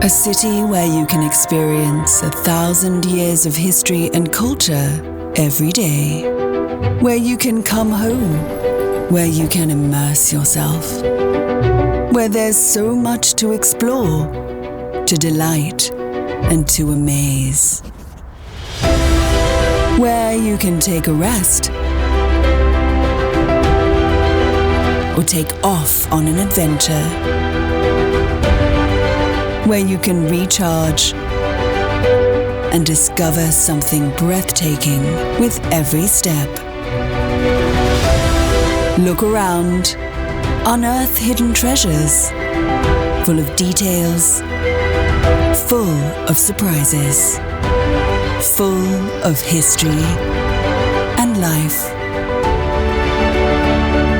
A city where you can experience 1,000 years of history and culture every day. Where you can come home. Where you can immerse yourself. Where there's so much to explore, to delight, and to amaze. Where you can take a rest. Or take off on an adventure. Where you can recharge and discover something breathtaking with every step. Look around, unearth hidden treasures, full of details, full of surprises, full of history and life.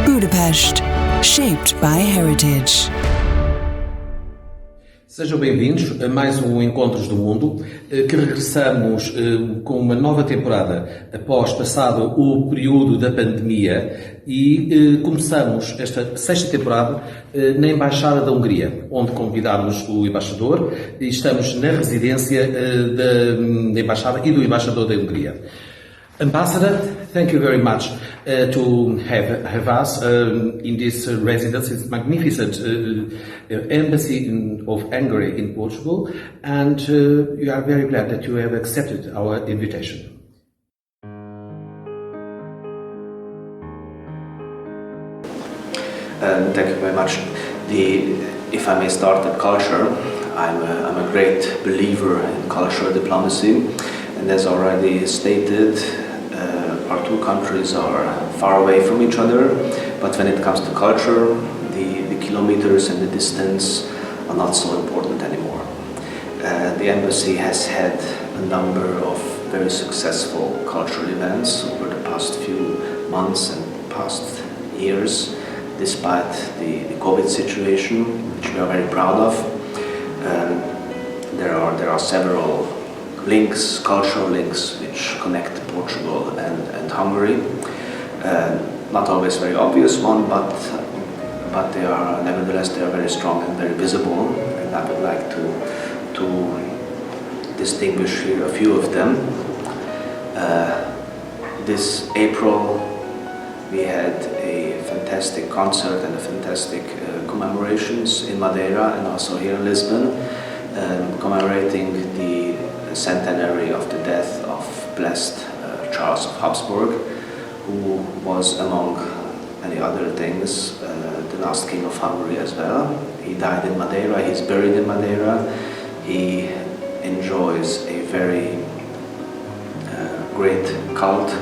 Budapest, shaped by heritage. Sejam bem-vindos a mais um Encontros do Mundo, que regressamos com uma nova temporada após passado o período da pandemia e começamos esta sexta temporada na Embaixada da Hungria, onde convidámos o Embaixador e estamos na residência da Embaixada e do Embaixador da Hungria. Ambassador, thank you very much to have us in this residence. It's magnificent embassy of Hungary in Portugal, and we are very glad that you have accepted our invitation. Thank you very much. If I may start at culture, I'm a great believer in cultural diplomacy, and as already stated, our two countries are far away from each other, but when it comes to culture, the kilometers and the distance are not so important anymore. The embassy has had a number of very successful cultural events over the past few months and past years, despite the COVID situation, which we are very proud of. There are several links, cultural links, which connect Portugal and Hungary. Not always very obvious one, but they are nevertheless very strong and very visible. And I would like to distinguish here a few of them. This April we had a fantastic concert and a fantastic commemorations in Madeira and also here in Lisbon, commemorating the centenary of the death of blessed Charles of Habsburg, who was, among many other things, the last king of Hungary as well. He died in Madeira, he's buried in Madeira. He enjoys a very great cult,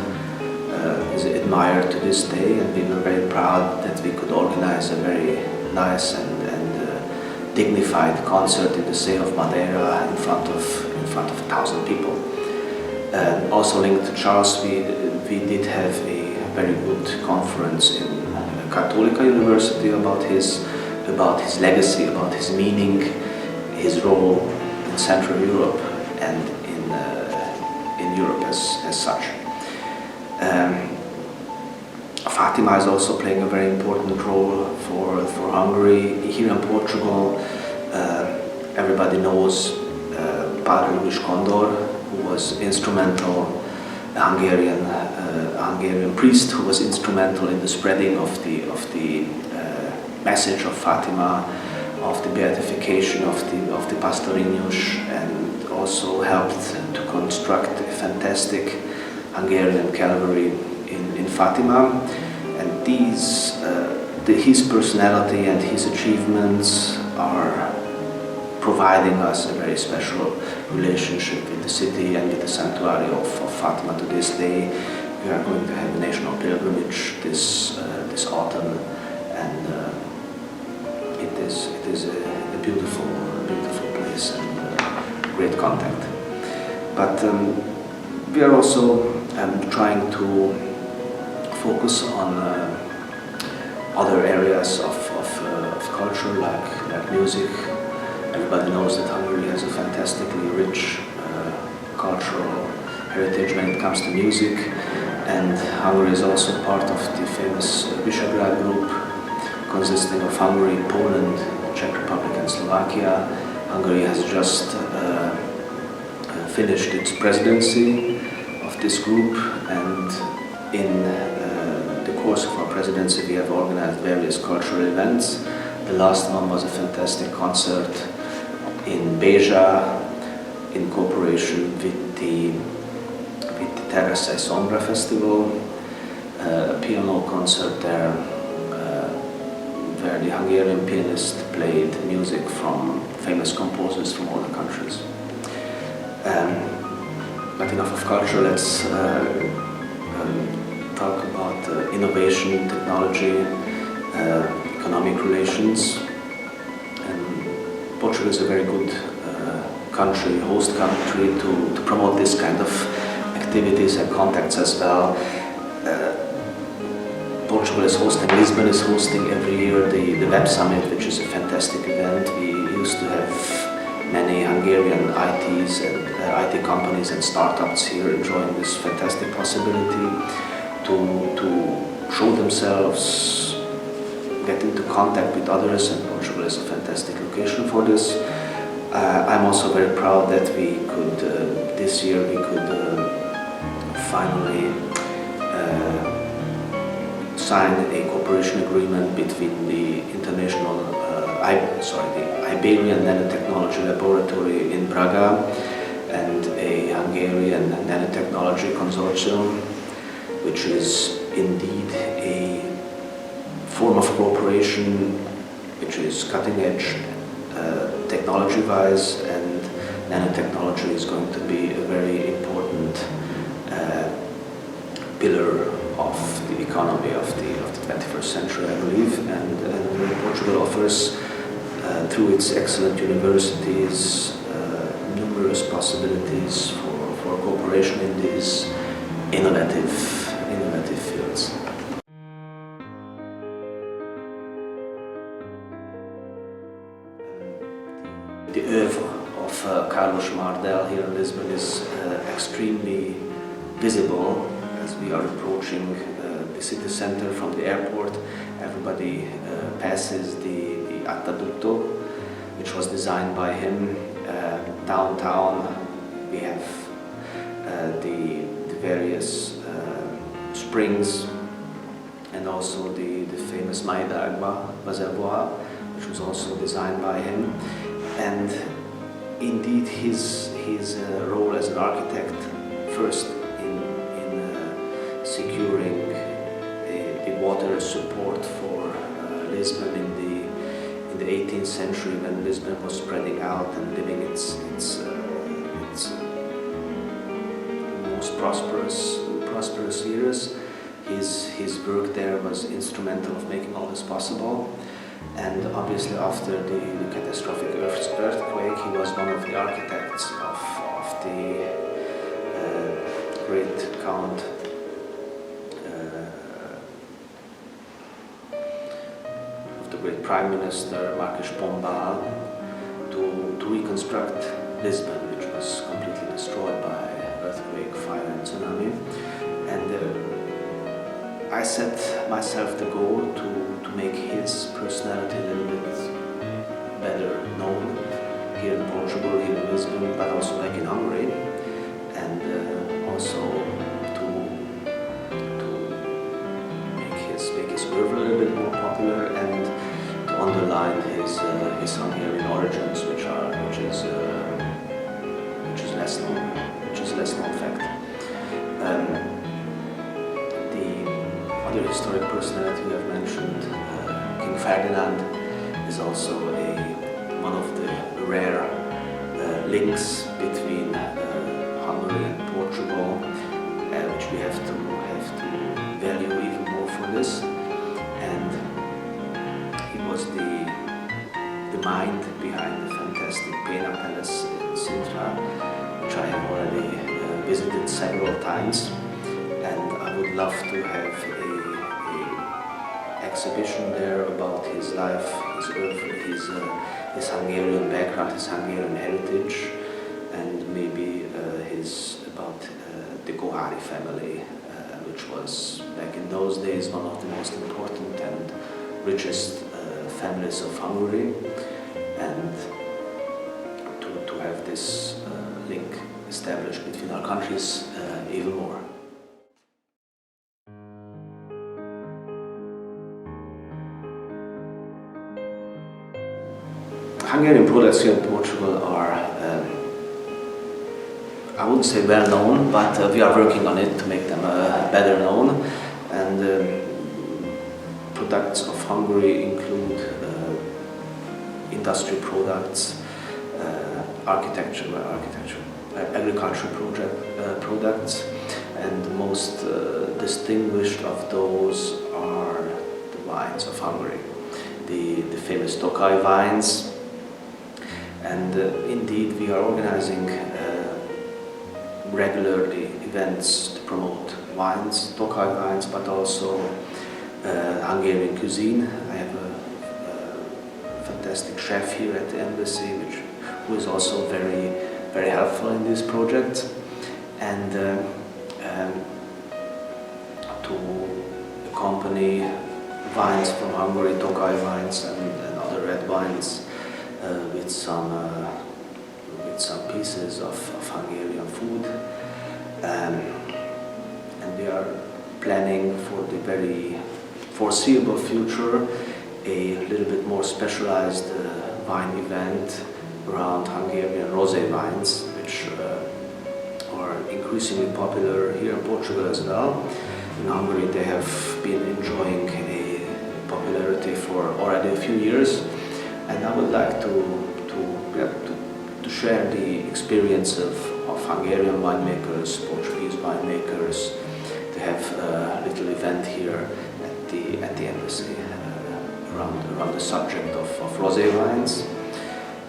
is admired to this day, and we were very proud that we could organize a very nice and dignified concert in the Sea of Madeira in front of 1,000 people. Also linked to Charles, we did have a very good conference in Católica University about his legacy, about his meaning, his role in Central Europe and in Europe as such. Fatima is also playing a very important role for Hungary. Here in Portugal, everybody knows Padre Luís Condor, who was instrumental, a Hungarian priest who was instrumental in the spreading of the message of Fatima, of the beatification of the Pastorinhos, and also helped to construct a fantastic Hungarian Calvary in Fatima. And his personality and his achievements are providing us a very special relationship with the city and with the sanctuary of Fatima to this day. We are going to have a national pilgrimage this autumn, and it is a beautiful place and great contact. But we are also trying to focus on other areas of culture, like music. Everybody knows that Hungary has a fantastically rich cultural heritage when it comes to music, and Hungary is also part of the famous Visegrad group, consisting of Hungary, Poland, Czech Republic and Slovakia, Hungary has just finished its presidency of this group, and in the course of our presidency we have organized various cultural events. The last one was a fantastic concert in Beja in cooperation with the Terrassai Sombra Festival, a piano concert there where the Hungarian pianist played music from famous composers from all the countries. But enough of culture, let's talk about innovation, technology, economic relations. Portugal is a very good country, host country to promote this kind of activities and contacts as well. Portugal is hosting, Lisbon is hosting every year the Web Summit, which is a fantastic event. We used to have many Hungarian ITs and IT companies and startups here enjoying this fantastic possibility to show themselves, get into contact with others, and Portugal is a fantastic location for this. I'm also very proud that we could, this year we could finally sign a cooperation agreement between the the Iberian Nanotechnology Laboratory in Braga and a Hungarian Nanotechnology Consortium, which is indeed a form of cooperation which is cutting edge technology-wise, and nanotechnology is going to be a very important pillar of the economy of the 21st century, I believe, and Portugal offers through its excellent universities numerous possibilities for cooperation in these innovative fields. The oeuvre of Carlos Mardel here in Lisbon is extremely visible as we are approaching the city center from the airport. Everybody passes the Aqueducto, which was designed by him. Downtown we have the various springs, and also the famous Maidagba reservoir, which was also designed by him. And indeed his role as an architect, first in securing the water support for Lisbon in the 18th century, when Lisbon was spreading out and living its most prosperous years. His work there was instrumental of making all this possible. And obviously after the catastrophic earthquake, he was one of the architects of the great Count of the great Prime Minister Marques Pombal to reconstruct Lisbon, which was completely destroyed by earthquake, fire and tsunami. And I set myself the goal to make his personality a little bit better known here in Portugal, here in Lisbon, but also back in Hungary, and also to make his work a little bit more popular, and to underline his Hungarian origins, which is less known fact. Other historic personality we have mentioned, King Ferdinand, is also one of the rare links between Hungary and Portugal, which we have to value even more for this. And he was the mind behind the fantastic Pena Palace in Sintra, which I have already visited several times, and I would love to have exhibition there about his life, his oeuvre, his Hungarian background, his Hungarian heritage, and maybe about the Gohari family, which was back in those days one of the most important and richest families of Hungary. And have this link established between our countries even more. Hungarian products here in Portugal are, I wouldn't say well known, but we are working on it to make them better known. And products of Hungary include industry products, agricultural products, and the most distinguished of those are the wines of Hungary, the famous Tokaj wines. And indeed, we are organizing regularly events to promote wines, Tokaj wines, but also Hungarian cuisine. I have a fantastic chef here at the embassy, who is also very, very helpful in this project. And to accompany wines from Hungary, Tokaj wines and other red wines, with some pieces of Hungarian food, and we are planning for the very foreseeable future a little bit more specialized wine event around Hungarian rosé wines, which are increasingly popular here in Portugal as well. In Hungary, they have been enjoying a popularity for already a few years. And I would like to share the experience of Hungarian winemakers, Portuguese winemakers, to have a little event here at the embassy around the subject of rosé wines.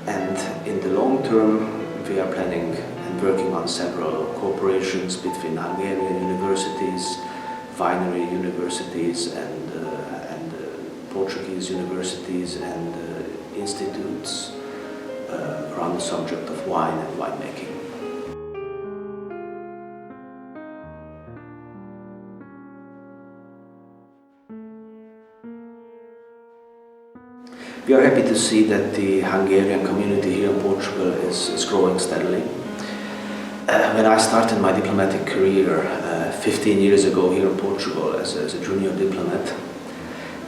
And in the long term, we are planning and working on several cooperations between Hungarian universities, winery universities, and Portuguese universities and institutes around the subject of wine and winemaking. We are happy to see that the Hungarian community here in Portugal is growing steadily. When I started my diplomatic career 15 years ago here in Portugal as a junior diplomat,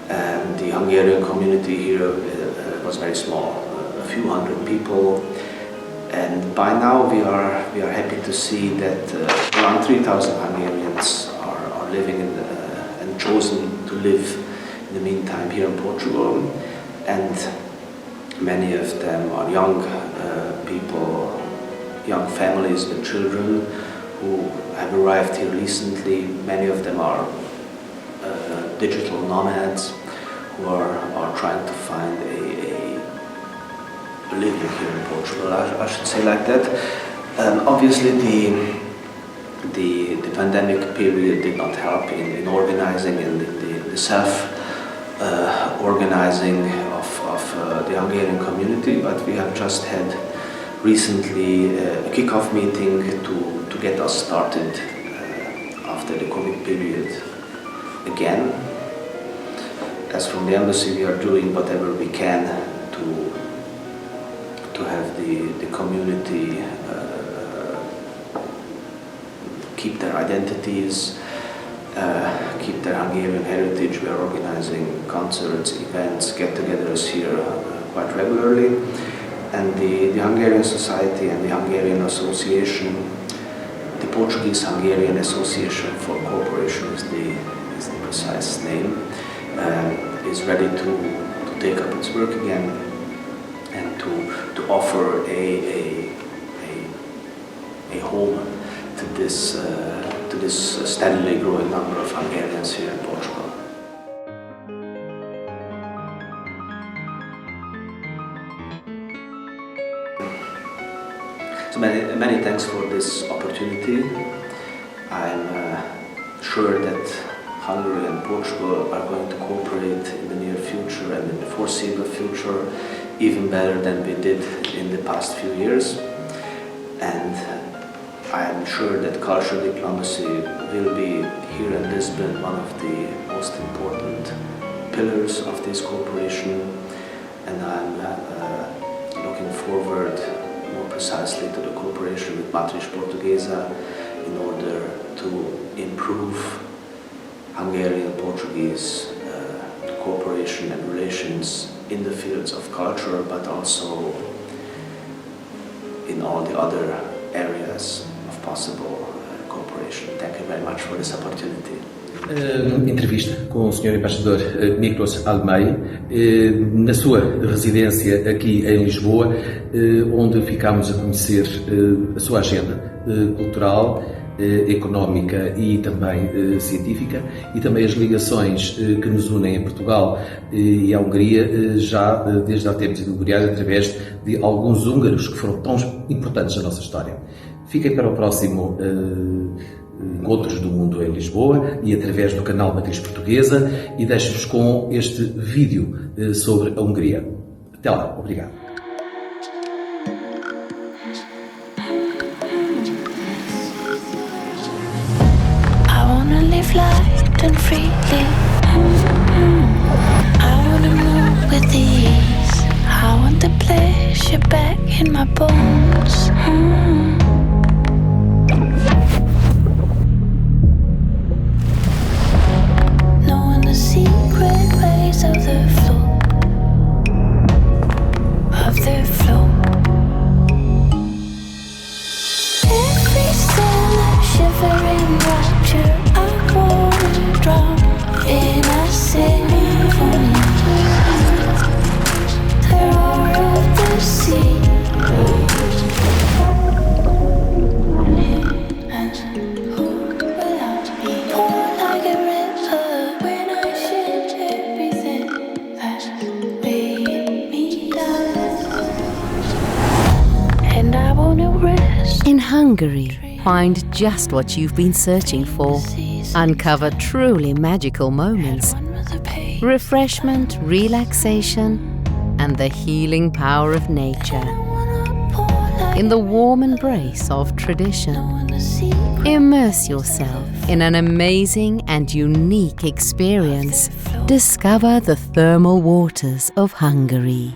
the Hungarian community here was very small, a few hundred people, and by now we are happy to see that around 3,000 Hungarians are living and chosen to live in the meantime here in Portugal, and many of them are young people, young families with children who have arrived here recently. Many of them are digital nomads who are trying to find a living here in Portugal, I should say like that. Obviously the pandemic period did not help in organizing and the self-organizing of the Hungarian community, but we have just had recently a kick-off meeting to get us started after the COVID period again. As from the embassy, we are doing whatever we can to have the community keep their identities, keep their Hungarian heritage. We are organizing concerts, events, get-togethers here quite regularly. And the Hungarian Society and the Hungarian Association, the Portuguese-Hungarian Association for Cooperation is the precise name, is ready to take up its work again and to offer a home to this steadily growing number of Hungarians here in Portugal. So many thanks for this opportunity. I'm sure that Hungary and Portugal are going to cooperate in the near future and in the foreseeable future even better than we did in the past few years. And I am sure that cultural diplomacy will be here in Lisbon one of the most important pillars of this cooperation, and I'm looking forward more precisely to the cooperation with Matriz, Portuguesa, in order to improve Hungarian Portuguese cooperation and relations in the fields of culture, but also in all the other areas of possible cooperation. Thank you very much for this opportunity. Entrevista com o Sr. Embaixador Miklós Halmai, na sua residência aqui em Lisboa, onde ficámos a conhecer a sua agenda cultural, económica e também científica, e também as ligações que nos unem a Portugal e à Hungria já desde há tempos imemoriais, através de alguns húngaros que foram tão importantes na nossa história. Fiquem para o próximo Encontros do Mundo em Lisboa e através do canal Matriz Portuguesa, e deixo-vos com este vídeo sobre a Hungria. Até lá, obrigado. Live light and freely. I wanna move with ease. I want the pleasure back in my bones. Knowing the secret ways of the flow, of the flow. Every cell a shivering rapture. Drown in a symphony, the roar of the sea. And who will I be? Pour like a river when I shed everything that weighed me down. And I wanna rest in Hungary. Find just what you've been searching for. Uncover truly magical moments, refreshment, relaxation, and the healing power of nature. In the warm embrace of tradition, immerse yourself in an amazing and unique experience. Discover the thermal waters of Hungary.